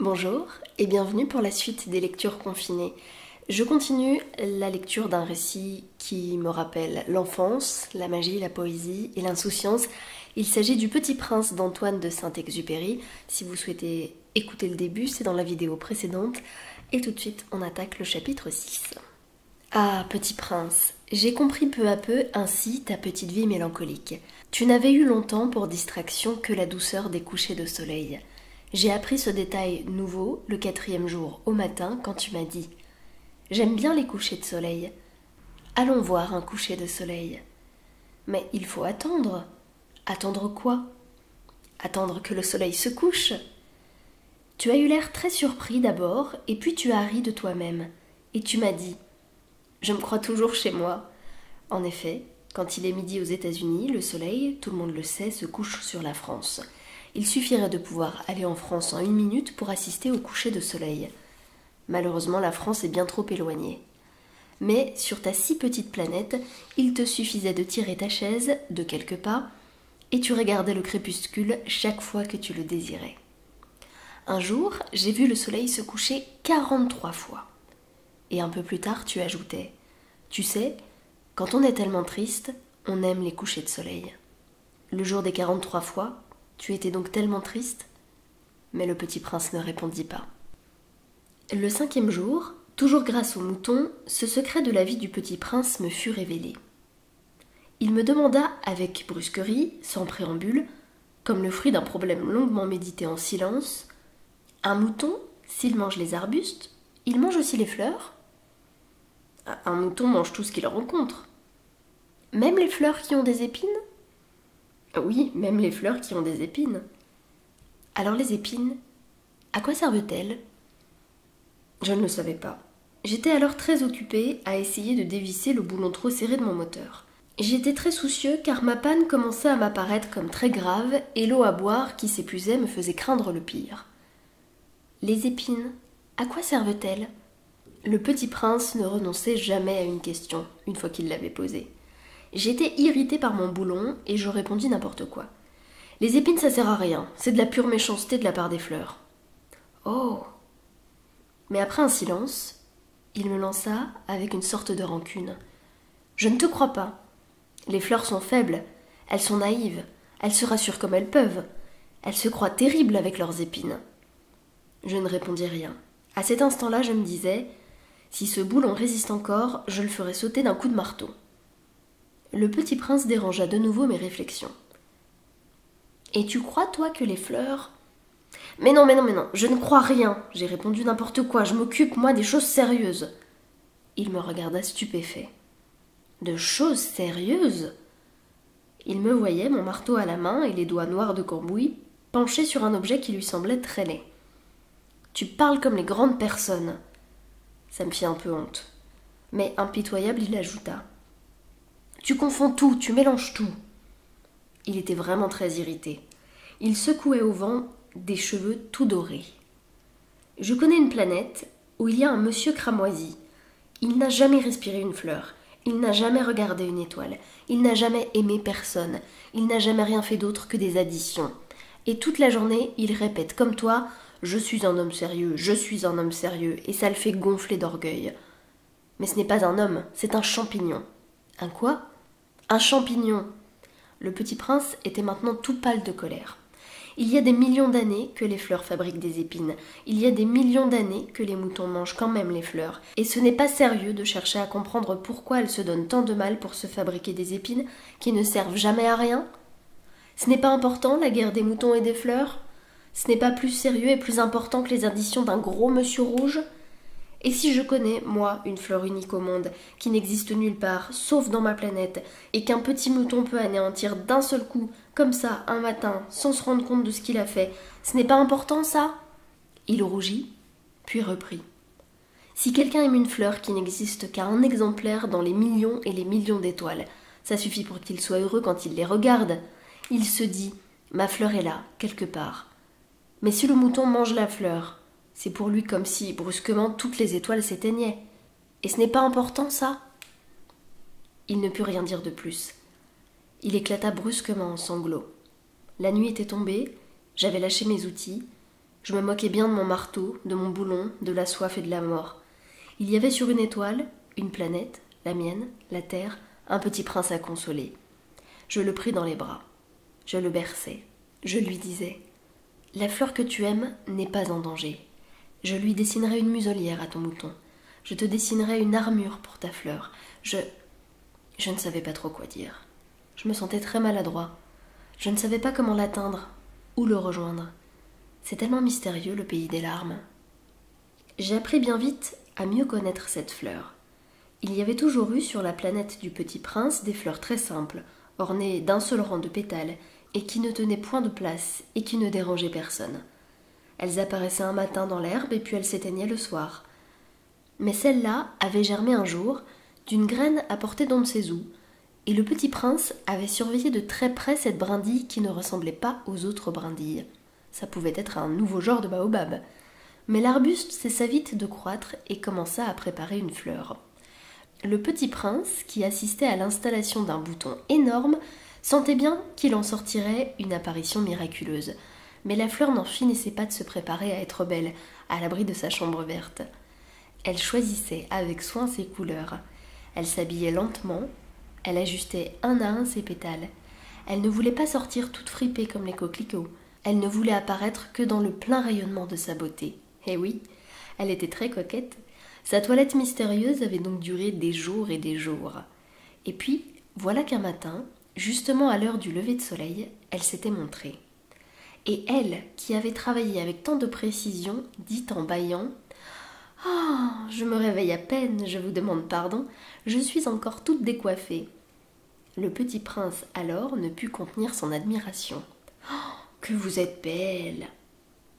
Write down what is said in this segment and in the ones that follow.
Bonjour et bienvenue pour la suite des lectures confinées. Je continue la lecture d'un récit qui me rappelle l'enfance, la magie, la poésie et l'insouciance. Il s'agit du Petit Prince d'Antoine de Saint-Exupéry. Si vous souhaitez écouter le début, c'est dans la vidéo précédente. Et tout de suite, on attaque le chapitre 6. Ah, petit prince, j'ai compris peu à peu ainsi ta petite vie mélancolique. Tu n'avais eu longtemps pour distraction que la douceur des couchers de soleil. J'ai appris ce détail nouveau le 4e jour au matin quand tu m'as dit « J'aime bien les couchers de soleil. Allons voir un coucher de soleil. » Mais il faut attendre. Attendre quoi? Attendre que le soleil se couche. Tu as eu l'air très surpris d'abord et puis tu as ri de toi-même. Et tu m'as dit « Je me crois toujours chez moi. » En effet, quand il est midi aux États-Unis, le soleil, tout le monde le sait, se couche sur la France. Il suffirait de pouvoir aller en France en 1 minute pour assister au coucher de soleil. Malheureusement, la France est bien trop éloignée. Mais sur ta si petite planète, il te suffisait de tirer ta chaise de quelques pas et tu regardais le crépuscule chaque fois que tu le désirais. Un jour, j'ai vu le soleil se coucher 43 fois. Et un peu plus tard, tu ajoutais « Tu sais, quand on est tellement triste, on aime les couchers de soleil. » Le jour des 43 fois, tu étais donc tellement triste? Mais le petit prince ne répondit pas. Le 5e jour, toujours grâce au mouton, ce secret de la vie du petit prince me fut révélé. Il me demanda avec brusquerie, sans préambule, comme le fruit d'un problème longuement médité en silence, « Un mouton, s'il mange les arbustes, il mange aussi les fleurs ?» Un mouton mange tout ce qu'il rencontre. Même les fleurs qui ont des épines? Oui, même les fleurs qui ont des épines. Alors les épines, à quoi servent-elles? Je ne le savais pas. J'étais alors très occupée à essayer de dévisser le boulon trop serré de mon moteur. J'étais très soucieux car ma panne commençait à m'apparaître comme très grave et l'eau à boire qui s'épuisait me faisait craindre le pire. Les épines, à quoi servent-elles? Le petit prince ne renonçait jamais à une question, une fois qu'il l'avait posée. J'étais irritée par mon boulon et je répondis n'importe quoi. Les épines, ça sert à rien, c'est de la pure méchanceté de la part des fleurs. Oh! Mais après un silence, il me lança avec une sorte de rancune. Je ne te crois pas. Les fleurs sont faibles, elles sont naïves, elles se rassurent comme elles peuvent, elles se croient terribles avec leurs épines. Je ne répondis rien. À cet instant-là, je me disais, si ce boulon résiste encore, je le ferai sauter d'un coup de marteau. Le petit prince dérangea de nouveau mes réflexions. « Et tu crois, toi, que les fleurs… » « Mais non, je ne crois rien. » J'ai répondu n'importe quoi. Je m'occupe, moi, des choses sérieuses. Il me regarda stupéfait. « De choses sérieuses ?» Il me voyait, mon marteau à la main et les doigts noirs de cambouis, penché sur un objet qui lui semblait très laid. « Tu parles comme les grandes personnes. » Ça me fit un peu honte. Mais impitoyable, il ajouta. Tu confonds tout, tu mélanges tout. Il était vraiment très irrité. Il secouait au vent des cheveux tout dorés. Je connais une planète où il y a un monsieur cramoisi. Il n'a jamais respiré une fleur. Il n'a jamais regardé une étoile. Il n'a jamais aimé personne. Il n'a jamais rien fait d'autre que des additions. Et toute la journée, il répète comme toi « Je suis un homme sérieux, je suis un homme sérieux » et ça le fait gonfler d'orgueil. Mais ce n'est pas un homme, c'est un champignon. Un quoi? Un champignon. Le petit prince était maintenant tout pâle de colère. Il y a des millions d'années que les fleurs fabriquent des épines. Il y a des millions d'années que les moutons mangent quand même les fleurs. Et ce n'est pas sérieux de chercher à comprendre pourquoi elles se donnent tant de mal pour se fabriquer des épines qui ne servent jamais à rien. Ce n'est pas important, la guerre des moutons et des fleurs? Ce n'est pas plus sérieux et plus important que les additions d'un gros monsieur rouge? Et si je connais, moi, une fleur unique au monde, qui n'existe nulle part, sauf dans ma planète, et qu'un petit mouton peut anéantir d'un seul coup, comme ça, un matin, sans se rendre compte de ce qu'il a fait, ce n'est pas important, ça? Il rougit, puis reprit. Si quelqu'un aime une fleur qui n'existe qu'à un exemplaire dans les millions et les millions d'étoiles, ça suffit pour qu'il soit heureux quand il les regarde. Il se dit, ma fleur est là, quelque part. Mais si le mouton mange la fleur, c'est pour lui comme si, brusquement, toutes les étoiles s'éteignaient. Et ce n'est pas important, ça? Il ne put rien dire de plus. Il éclata brusquement en sanglots. La nuit était tombée, j'avais lâché mes outils, Je me moquais bien de mon marteau, de mon boulon, de la soif et de la mort. Il y avait sur une étoile, une planète, la mienne, la Terre, un petit prince à consoler. Je le pris dans les bras. Je le berçais. Je lui disais « La fleur que tu aimes n'est pas en danger. Je lui dessinerai une muselière à ton mouton. Je te dessinerai une armure pour ta fleur. Je ne savais pas trop quoi dire. Je me sentais très maladroit. Je ne savais pas comment l'atteindre, où le rejoindre. C'est tellement mystérieux, le pays des larmes. J'ai appris bien vite à mieux connaître cette fleur. Il y avait toujours eu sur la planète du Petit Prince des fleurs très simples, ornées d'un seul rang de pétales, et qui ne tenaient point de place et qui ne dérangeaient personne. Elles apparaissaient un matin dans l'herbe et puis elles s'éteignaient le soir. Mais celle-là avait germé un jour d'une graine apportée d'on ne sait où, et le Petit Prince avait surveillé de très près cette brindille qui ne ressemblait pas aux autres brindilles. Ça pouvait être un nouveau genre de baobab. Mais l'arbuste cessa vite de croître et commença à préparer une fleur. Le Petit Prince, qui assistait à l'installation d'un bouton énorme, sentait bien qu'il en sortirait une apparition miraculeuse. Mais la fleur n'en finissait pas de se préparer à être belle, à l'abri de sa chambre verte. Elle choisissait avec soin ses couleurs. Elle s'habillait lentement, elle ajustait un à un ses pétales. Elle ne voulait pas sortir toute fripée comme les coquelicots. Elle ne voulait apparaître que dans le plein rayonnement de sa beauté. Eh oui, elle était très coquette. Sa toilette mystérieuse avait donc duré des jours et des jours. Et puis, voilà qu'un matin, justement à l'heure du lever de soleil, elle s'était montrée. Et elle, qui avait travaillé avec tant de précision, dit en bâillant « Oh, je me réveille à peine, je vous demande pardon, je suis encore toute décoiffée. » Le Petit Prince alors ne put contenir son admiration. « Oh, que vous êtes belle !»«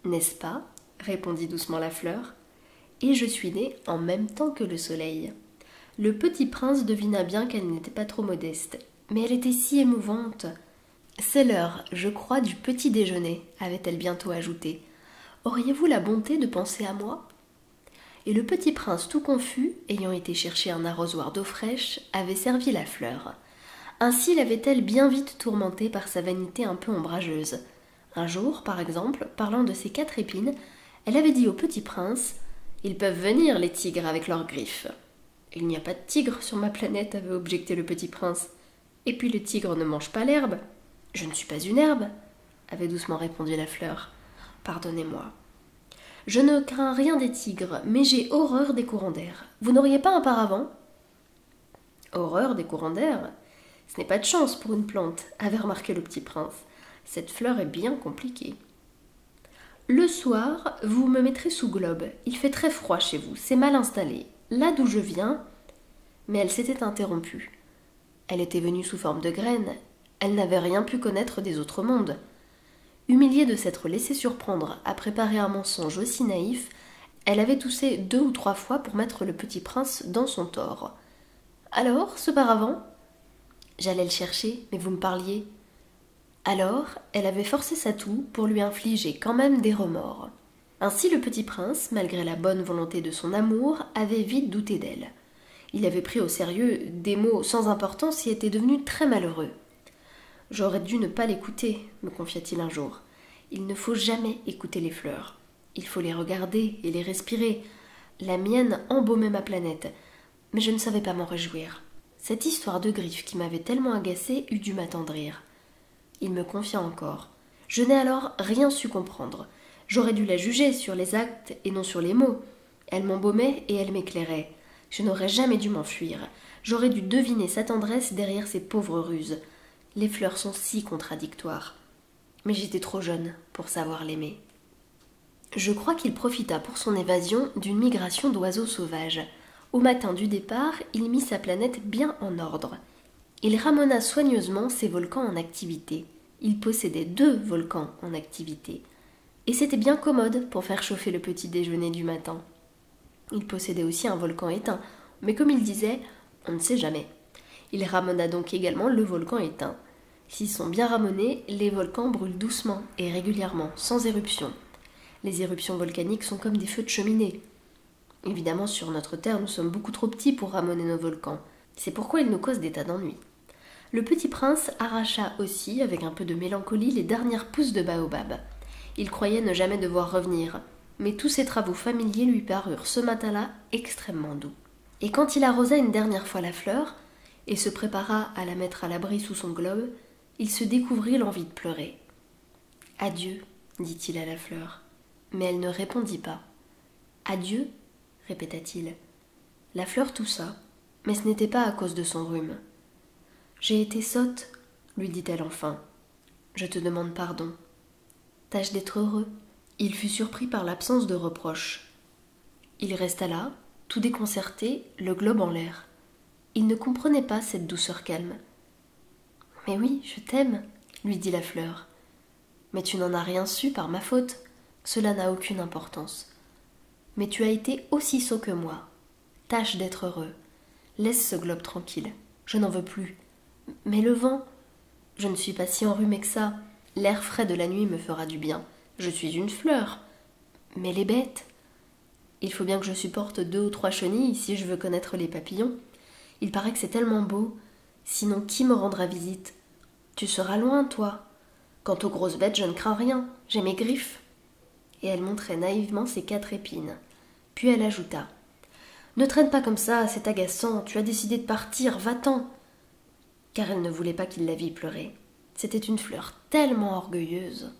N'est-ce pas ?» répondit doucement la fleur. « Et je suis née en même temps que le soleil. » Le Petit Prince devina bien qu'elle n'était pas trop modeste, mais elle était si émouvante. « C'est l'heure, je crois, du petit déjeuner, avait-elle bientôt ajouté. Auriez-vous la bonté de penser à moi ? Et le Petit Prince, tout confus, ayant été chercher un arrosoir d'eau fraîche, avait servi la fleur. Ainsi l'avait-elle bien vite tourmentée par sa vanité un peu ombrageuse. Un jour, par exemple, parlant de ses 4 épines, elle avait dit au Petit Prince « Ils peuvent venir, les tigres, avec leurs griffes. »« Il n'y a pas de tigre sur ma planète, avait objecté le Petit Prince. Et puis le tigre ne mange pas l'herbe. Je ne suis pas une herbe, avait doucement répondu la fleur. Pardonnez-moi. Je ne crains rien des tigres, mais j'ai horreur des courants d'air. Vous n'auriez pas un paravent ? Horreur des courants d'air ? Ce n'est pas de chance pour une plante, avait remarqué le Petit Prince. Cette fleur est bien compliquée. Le soir, vous me mettrez sous globe. Il fait très froid chez vous, c'est mal installé. Là d'où je viens... Mais elle s'était interrompue. Elle était venue sous forme de graine. Elle n'avait rien pu connaître des autres mondes. Humiliée de s'être laissée surprendre à préparer un mensonge aussi naïf, elle avait toussé 2 ou 3 fois pour mettre le Petit Prince dans son tort. Alors, ce paravent ? J'allais le chercher, mais vous me parliez. Alors, elle avait forcé sa toux pour lui infliger quand même des remords. Ainsi le Petit Prince, malgré la bonne volonté de son amour, avait vite douté d'elle. Il avait pris au sérieux des mots sans importance et était devenu très malheureux. « J'aurais dû ne pas l'écouter, me confia-t-il un jour. Il ne faut jamais écouter les fleurs. Il faut les regarder et les respirer. La mienne embaumait ma planète, mais je ne savais pas m'en réjouir. Cette histoire de griffes qui m'avait tellement agacée eût dû m'attendrir. » Il me confia encore. Je n'ai alors rien su comprendre. J'aurais dû la juger sur les actes et non sur les mots. Elle m'embaumait et elle m'éclairait. Je n'aurais jamais dû m'enfuir. J'aurais dû deviner sa tendresse derrière ses pauvres ruses. Les fleurs sont si contradictoires. Mais j'étais trop jeune pour savoir l'aimer. Je crois qu'il profita pour son évasion d'une migration d'oiseaux sauvages. Au matin du départ, il mit sa planète bien en ordre. Il ramena soigneusement ses volcans en activité. Il possédait 2 volcans en activité. Et c'était bien commode pour faire chauffer le petit déjeuner du matin. Il possédait aussi un volcan éteint, mais comme il disait, on ne sait jamais. Il ramena donc également le volcan éteint. S'ils sont bien ramenés, les volcans brûlent doucement et régulièrement, sans éruption. Les éruptions volcaniques sont comme des feux de cheminée. Évidemment, sur notre Terre, nous sommes beaucoup trop petits pour ramener nos volcans. C'est pourquoi ils nous causent des tas d'ennuis. Le Petit Prince arracha aussi, avec un peu de mélancolie, les dernières pousses de baobab. Il croyait ne jamais devoir revenir, mais tous ses travaux familiers lui parurent ce matin-là extrêmement doux. Et quand il arrosa une dernière fois la fleur, et se prépara à la mettre à l'abri sous son globe, il se découvrit l'envie de pleurer. « Adieu, dit-il à la fleur. » Mais elle ne répondit pas. « Adieu, répéta-t-il. La fleur toussa, mais ce n'était pas à cause de son rhume. « J'ai été sotte, lui dit-elle enfin. Je te demande pardon. Tâche d'être heureux. » Il fut surpris par l'absence de reproche. Il resta là, tout déconcerté, le globe en l'air. Il ne comprenait pas cette douceur calme. « Mais oui, je t'aime, lui dit la fleur. Mais tu n'en as rien su par ma faute. Cela n'a aucune importance. Mais tu as été aussi sot que moi. Tâche d'être heureux. Laisse ce globe tranquille. Je n'en veux plus. Mais le vent, je ne suis pas si enrhumée que ça. L'air frais de la nuit me fera du bien. Je suis une fleur. Mais les bêtes, il faut bien que je supporte 2 ou 3 chenilles si je veux connaître les papillons. Il paraît que c'est tellement beau. Sinon, qui me rendra visite? Tu seras loin, toi. Quant aux grosses bêtes, je ne crains rien. J'ai mes griffes. » Et elle montrait naïvement ses 4 épines. Puis elle ajouta. « Ne traîne pas comme ça, c'est agaçant. Tu as décidé de partir, va-t'en. » Car elle ne voulait pas qu'il la vît pleurer. C'était une fleur tellement orgueilleuse.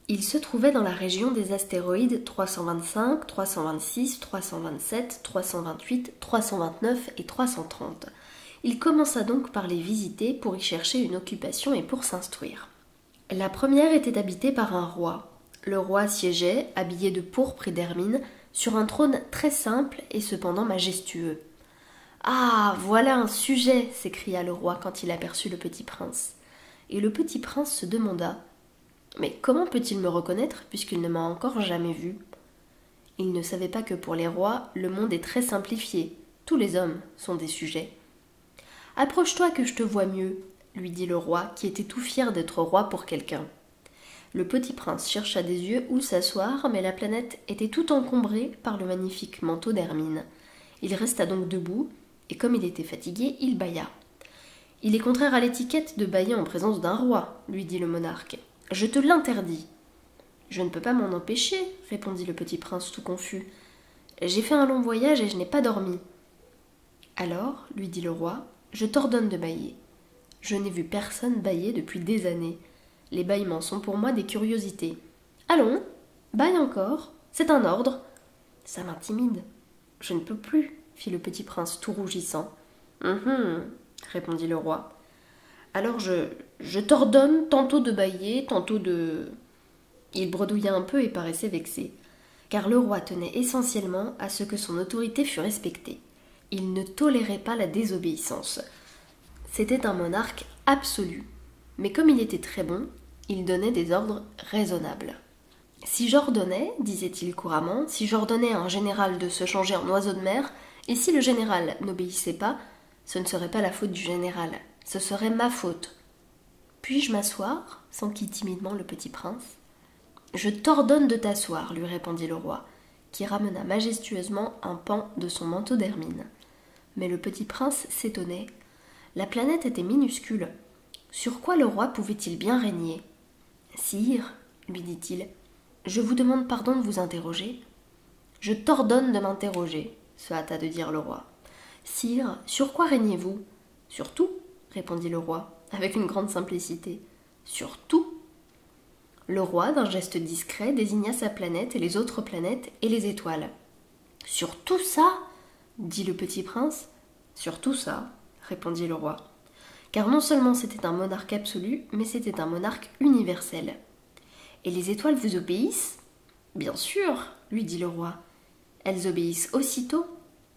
Il se trouvait dans la région des astéroïdes 325, 326, 327, 328, 329 et 330. Il commença donc par les visiter pour y chercher une occupation et pour s'instruire. La première était habitée par un roi. Le roi siégeait, habillé de pourpre et d'hermine, sur un trône très simple et cependant majestueux. « Ah, voilà un sujet !» s'écria le roi quand il aperçut le petit prince. Et le petit prince se demanda « Mais comment peut-il me reconnaître puisqu'il ne m'a encore jamais vu ?» Il ne savait pas que pour les rois, le monde est très simplifié. Tous les hommes sont des sujets. « Approche-toi que je te vois mieux, » lui dit le roi, qui était tout fier d'être roi pour quelqu'un. Le petit prince chercha des yeux où s'asseoir, mais la planète était tout encombrée par le magnifique manteau d'hermine. Il resta donc debout, et comme il était fatigué, il bâilla. « Il est contraire à l'étiquette de bâiller en présence d'un roi, » lui dit le monarque. « Je te l'interdis. »« Je ne peux pas m'en empêcher, » répondit le petit prince tout confus. « J'ai fait un long voyage et je n'ai pas dormi. »« Alors, » lui dit le roi, « je t'ordonne de bâiller. Je n'ai vu personne bâiller depuis des années. Les bâillements sont pour moi des curiosités. Allons, bâille encore, c'est un ordre. »« Ça m'intimide. Je ne peux plus, » fit le petit prince tout rougissant. « Répondit le roi. « Alors je t'ordonne tantôt de bâiller, tantôt de... » Il bredouilla un peu et paraissait vexé, car le roi tenait essentiellement à ce que son autorité fût respectée. Il ne tolérait pas la désobéissance. C'était un monarque absolu, mais comme il était très bon, il donnait des ordres raisonnables. « Si j'ordonnais, disait-il couramment, si j'ordonnais à un général de se changer en oiseau de mer, et si le général n'obéissait pas, ce ne serait pas la faute du général, ce serait ma faute. Puis-je m'asseoir » s'enquit timidement le petit prince. « Je t'ordonne de t'asseoir, » lui répondit le roi, qui ramena majestueusement un pan de son manteau d'hermine. Mais le petit prince s'étonnait. La planète était minuscule. Sur quoi le roi pouvait-il bien régner ? « Sire, » lui dit-il, « je vous demande pardon de vous interroger. »« Je t'ordonne de m'interroger, » se hâta de dire le roi. « Sire, sur quoi régnez-vous ?»« Sur tout, » répondit le roi, avec une grande simplicité. « Sur tout ?» Le roi, d'un geste discret, désigna sa planète et les autres planètes et les étoiles. « Sur tout ça ?» dit le petit prince. « Sur tout ça, » répondit le roi. Car non seulement c'était un monarque absolu, mais c'était un monarque universel. « Et les étoiles vous obéissent ?»« Bien sûr, » lui dit le roi. « Elles obéissent aussitôt.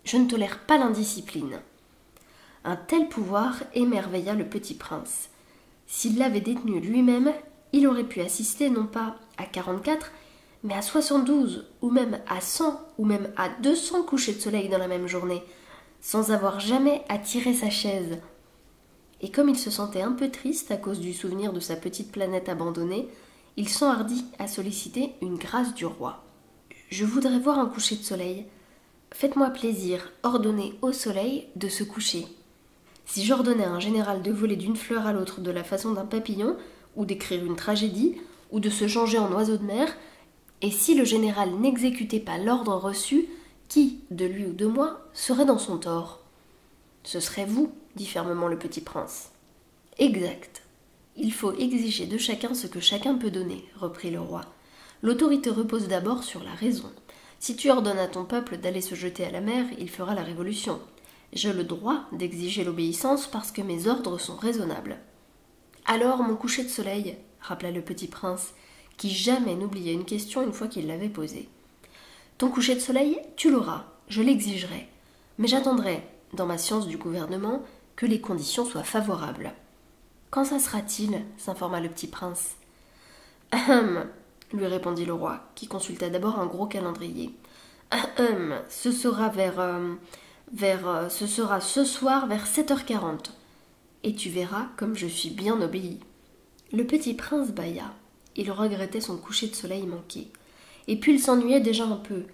Je ne tolère pas l'indiscipline. » Un tel pouvoir émerveilla le petit prince. S'il l'avait détenu lui-même, il aurait pu assister non pas à 44, mais à 72, ou même à 100, ou même à 200 couchers de soleil dans la même journée, sans avoir jamais à tirer sa chaise. Et comme il se sentait un peu triste à cause du souvenir de sa petite planète abandonnée, il s'enhardit à solliciter une grâce du roi. « Je voudrais voir un coucher de soleil. Faites-moi plaisir, ordonnez au soleil de se coucher. Si j'ordonnais à un général de voler d'une fleur à l'autre de la façon d'un papillon, ou d'écrire une tragédie, ou de se changer en oiseau de mer, et si le général n'exécutait pas l'ordre reçu, qui, de lui ou de moi, serait dans son tort? Ce serait vous, dit fermement le petit prince. Exact. Il faut exiger de chacun ce que chacun peut donner, reprit le roi. L'autorité repose d'abord sur la raison. Si tu ordonnes à ton peuple d'aller se jeter à la mer, il fera la révolution. J'ai le droit d'exiger l'obéissance parce que mes ordres sont raisonnables. Alors, mon coucher de soleil, rappela le petit prince, qui jamais n'oubliait une question une fois qu'il l'avait posée. Ton coucher de soleil, tu l'auras, je l'exigerai. Mais j'attendrai, dans ma science du gouvernement, que les conditions soient favorables. Quand ça sera-t-il? S'informa le petit prince. Ahem, lui répondit le roi, qui consulta d'abord un gros calendrier. Ahem, ce sera ce sera ce soir vers 7h40. Et tu verras comme je suis bien obéi. Le petit prince bâilla. Il regrettait son coucher de soleil manqué. Et puis il s'ennuyait déjà un peu.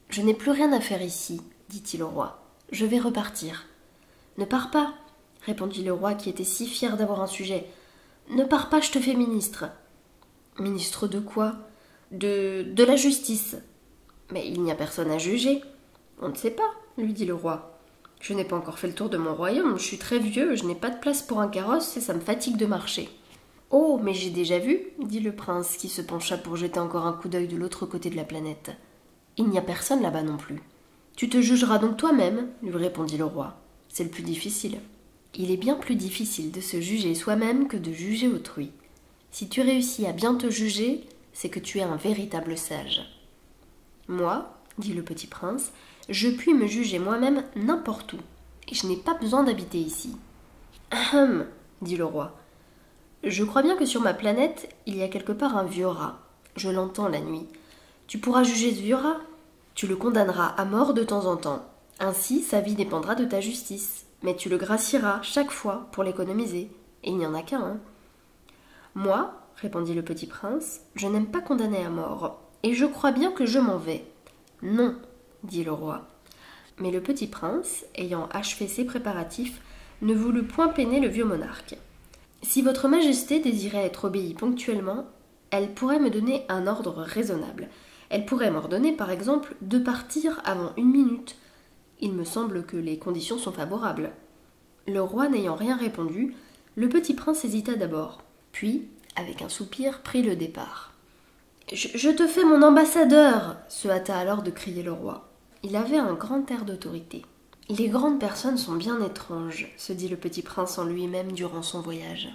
Je n'ai plus rien à faire ici, dit-il au roi. Je vais repartir. Ne pars pas, répondit le roi qui était si fier d'avoir un sujet. Ne pars pas, je te fais ministre. Ministre de quoi? De la justice. Mais il n'y a personne à juger. On ne sait pas, lui dit le roi. Je n'ai pas encore fait le tour de mon royaume, je suis très vieux, je n'ai pas de place pour un carrosse et ça me fatigue de marcher. Oh, mais j'ai déjà vu, dit le prince, qui se pencha pour jeter encore un coup d'œil de l'autre côté de la planète. Il n'y a personne là-bas non plus. Tu te jugeras donc toi-même, lui répondit le roi. C'est le plus difficile. Il est bien plus difficile de se juger soi-même que de juger autrui. Si tu réussis à bien te juger, c'est que tu es un véritable sage. Moi, dit le petit prince, je puis me juger moi-même n'importe où, et je n'ai pas besoin d'habiter ici. Ahem, dit le roi. Je crois bien que sur ma planète, il y a quelque part un vieux rat. Je l'entends la nuit. Tu pourras juger ce vieux rat. Tu le condamneras à mort de temps en temps. Ainsi, sa vie dépendra de ta justice. Mais tu le gracieras chaque fois pour l'économiser. Et il n'y en a qu'un, hein. Moi, répondit le petit prince, je n'aime pas condamner à mort. Et je crois bien que je m'en vais. Non, dit le roi. Mais le petit prince, ayant achevé ses préparatifs, ne voulut point peiner le vieux monarque. Si votre majesté désirait être obéie ponctuellement, elle pourrait me donner un ordre raisonnable. Elle pourrait m'ordonner, par exemple, de partir avant 1 minute. Il me semble que les conditions sont favorables. Le roi n'ayant rien répondu, le petit prince hésita d'abord, puis, avec un soupir, prit le départ. Je te fais mon ambassadeur, se hâta alors de crier le roi. Il avait un grand air d'autorité. Les grandes personnes sont bien étranges, se dit le petit prince en lui-même durant son voyage.